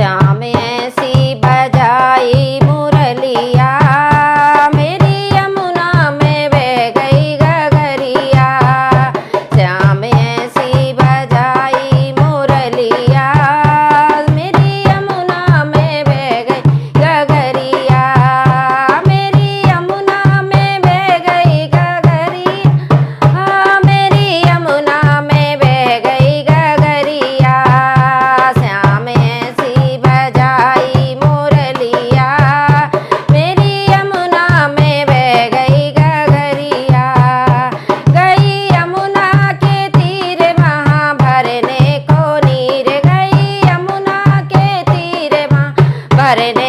श्याम ऐसी बजाई मुरलिया, मेरी यमुना में बह गई गगरिया। श्याम ऐसी बजाई मुरलिया, मेरी यमुना में बह गई गगरिया। मेरी यमुना में बह गई गगरिया, मेरी यमुना में बह गई गगरिया। श्याम ऐसी बजाई मुरलिया, मेरी यमुना में बह गई गगरिया। गई यमुना के तीर वहाँ भरने को नीर, गई यमुना के तीर वहाँ भरने